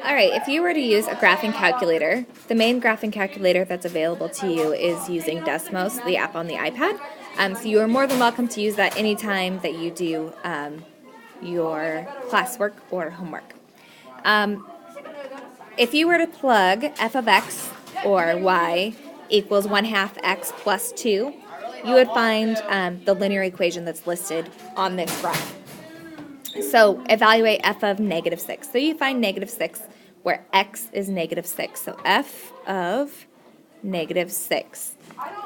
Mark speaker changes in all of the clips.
Speaker 1: All right, if you were to use a graphing calculator, the main graphing calculator that's available to you is using Desmos, the app on the iPad. So you are more than welcome to use that anytime that you do your classwork or homework. If you were to plug f of x or y equals 1/2 x plus 2, you would find the linear equation that's listed on this graph. So evaluate f of -6. So you find -6 where x is -6. So f of -6.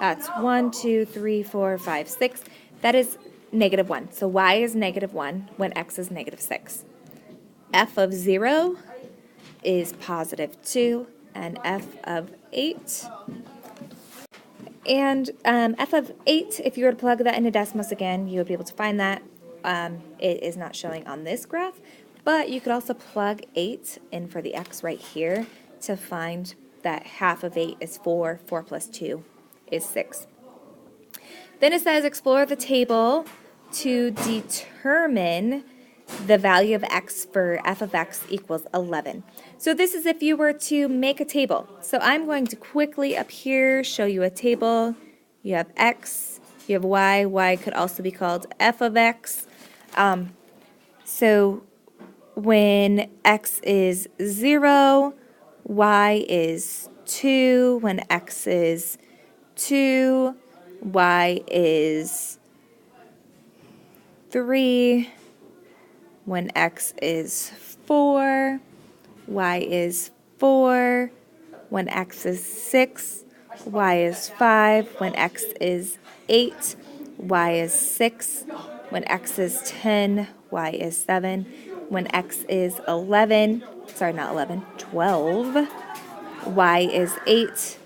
Speaker 1: That's 1, 2, 3, 4, 5, 6. That is -1. So y is -1 when x is -6. F of 0 is +2, and f of 8. And f of 8, if you were to plug that into Desmos again, you would be able to find that. It is not showing on this graph, but you could also plug 8 in for the x right here to find that half of 8 is 4, 4 plus 2 is 6. Then it says explore the table to determine the value of x for f of x equals 11. So this is if you were to make a table. So I'm going to quickly up here show you a table. You have x, you have y. Y could also be called f of x. So when x is 0, y is 2. When x is 2, y is 3. When x is 4, y is 4. When x is 6, y is 5. When x is 8, y is 6. When x is 10, y is 7. When x is 12, y is 8.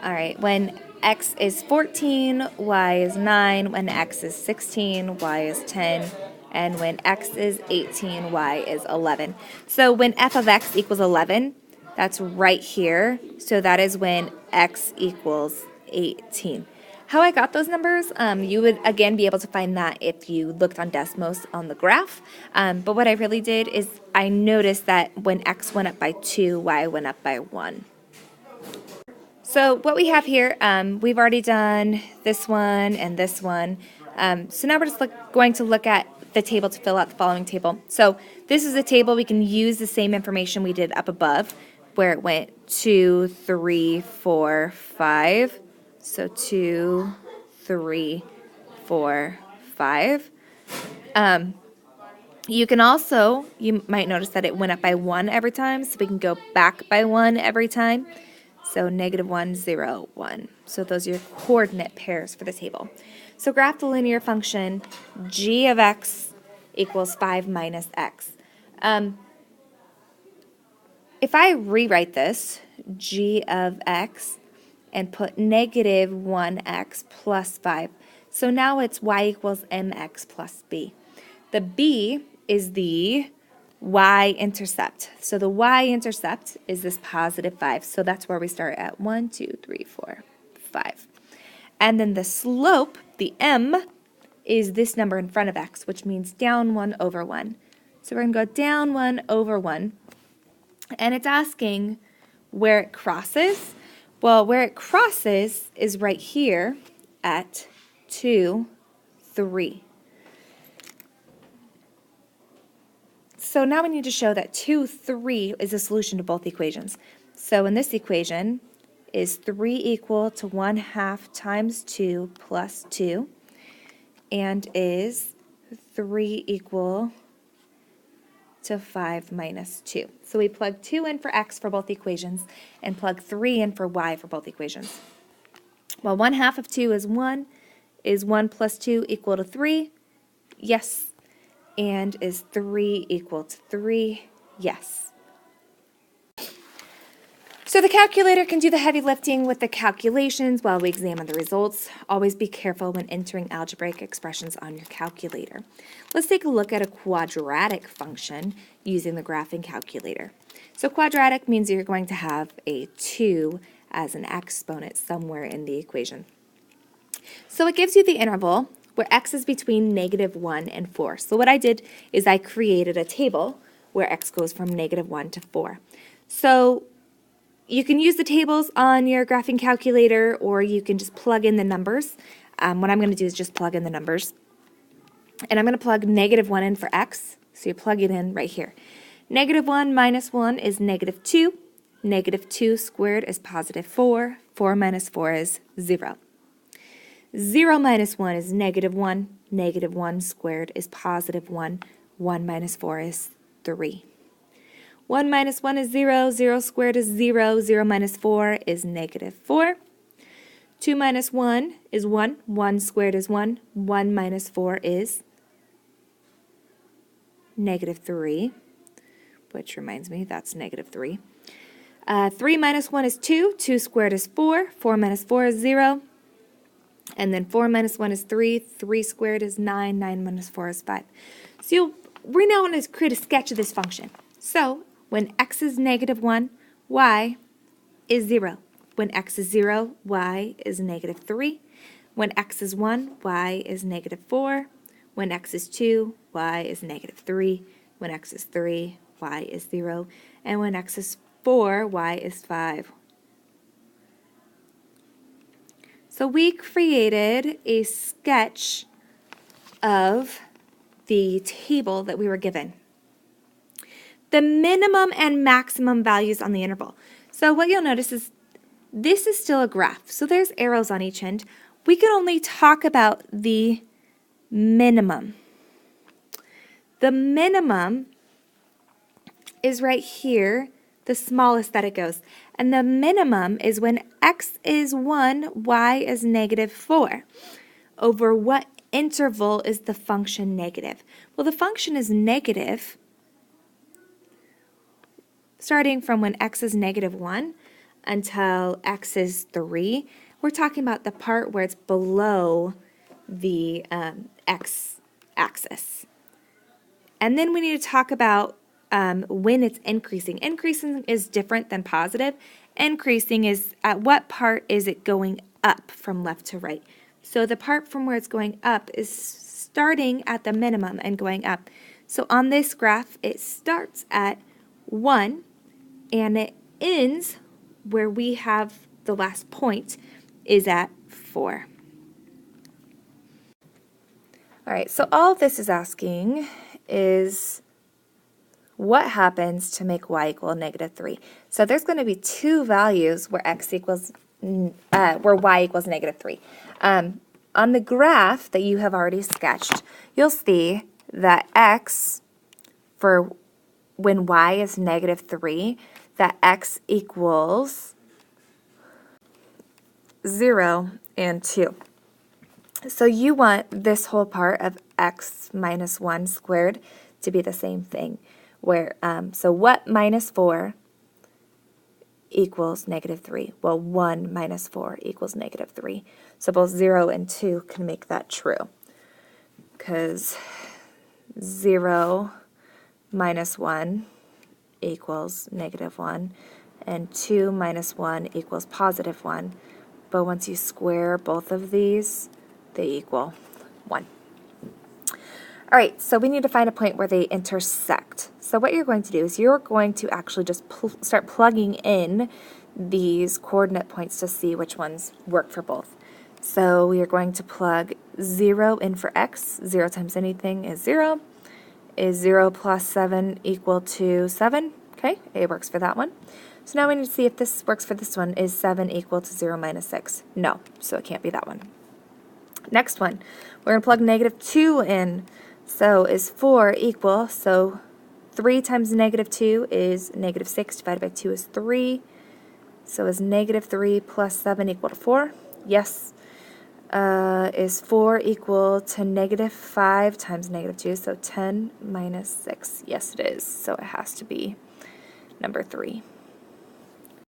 Speaker 1: All right, when x is 14, y is 9. When x is 16, y is 10. And when x is 18, y is 11. So when f of x equals 11, that's right here. So that is when x equals 18. How I got those numbers, you would again be able to find that if you looked on Desmos on the graph. But what I really did is I noticed that when x went up by 2, y went up by 1. So what we have here, we've already done this one and this one. So now we're just going to look at the table to fill out the following table. So this is a table. We can use the same information we did up above, where it went 2, 3, 4, 5. So 2, 3, 4, 5. You can also, you might notice that it went up by 1 every time, so we can go back by 1 every time. So -1, 0, 1. So those are your coordinate pairs for the table. So graph the linear function g of x equals 5 minus x. If I rewrite this, g of x, and put -1x plus 5, so now it's y equals mx plus b. The b is the y-intercept. So the y-intercept is this +5. So that's where we start at 1, 2, 3, 4, 5. And then the slope, the m, is this number in front of x, which means down 1 over 1. So we're going to go down 1 over 1. And it's asking where it crosses. Well, where it crosses is right here at 2, 3. So now we need to show that 2, 3 is a solution to both equations. So in this equation, is 3 equal to 1/2 times 2 plus 2? And is 3 equal to 5 minus 2? So we plug 2 in for x for both equations and plug 3 in for y for both equations. Well, 1/2 of 2 is 1. Is 1 plus 2 equal to 3? Yes. And is 3 equal to 3? Yes. So the calculator can do the heavy lifting with the calculations while we examine the results. Always be careful when entering algebraic expressions on your calculator. Let's take a look at a quadratic function using the graphing calculator. So quadratic means you're going to have a 2 as an exponent somewhere in the equation. So it gives you the interval where x is between -1 and 4. So what I did is I created a table where x goes from -1 to 4. So you can use the tables on your graphing calculator, or you can just plug in the numbers. What I'm going to do is just plug in the numbers. And I'm going to plug -1 in for x. So you plug it in right here. -1 minus 1 is -2. -2 squared is +4. 4 minus 4 is 0. 0 minus 1 is -1. -1 squared is +1. 1 minus 4 is 3. 1 minus 1 is 0. 0 squared is 0. 0 minus 4 is -4. 2 minus 1 is 1. 1 squared is 1. 1 minus 4 is -3, which reminds me that's -3. 3 minus 1 is 2. 2 squared is 4. 4 minus 4 is 0. And then 4 minus 1 is 3. 3 squared is 9. 9 minus 4 is 5. So we now want to create a sketch of this function. So when x is -1, y is 0. When x is 0, y is -3. When x is 1, y is -4. When x is 2, y is -3. When x is 3, y is 0. And when x is 4, y is 5. So we created a sketch of the table that we were given. The minimum and maximum values on the interval. So what you'll notice is this is still a graph. So there's arrows on each end. We can only talk about the minimum. The minimum is right here, the smallest that it goes. And the minimum is when x is 1, y is -4. Over what interval is the function negative? Well, the function is negative starting from when x is -1 until x is 3. We're talking about the part where it's below the x-axis. And then we need to talk about when it's increasing. Increasing is different than positive. Increasing is at what part is it going up from left to right. So the part from where it's going up is starting at the minimum and going up. So on this graph, it starts at 1 and it ends where we have the last point is at 4. All right, so all this is asking is what happens to make y equal -3? So there's going to be two values where where y equals -3. On the graph that you have already sketched, you'll see that x, for when y is -3, that x equals 0 and 2. So you want this whole part of x minus 1 squared to be the same thing. Where so what minus 4 equals -3? Well, 1 minus 4 equals -3. So both 0 and 2 can make that true. Because 0 minus 1 equals -1, and 2 minus 1 equals +1. But once you square both of these, they equal 1. All right, so we need to find a point where they intersect. So what you're going to do is you're going to actually just start plugging in these coordinate points to see which ones work for both. So we are going to plug 0 in for x. 0 times anything is 0. Is 0 plus 7 equal to 7? Okay, it works for that one. So now we need to see if this works for this one. Is 7 equal to 0 minus 6? No, so it can't be that one. Next one, we're going to plug -2 in. So is 4 equal, so 3 times -2 is -6, divided by 2 is 3. So is -3 plus 7 equal to 4? Yes. Is 4 equal to -5 times -2, so 10 minus 6? Yes, it is. So it has to be number 3.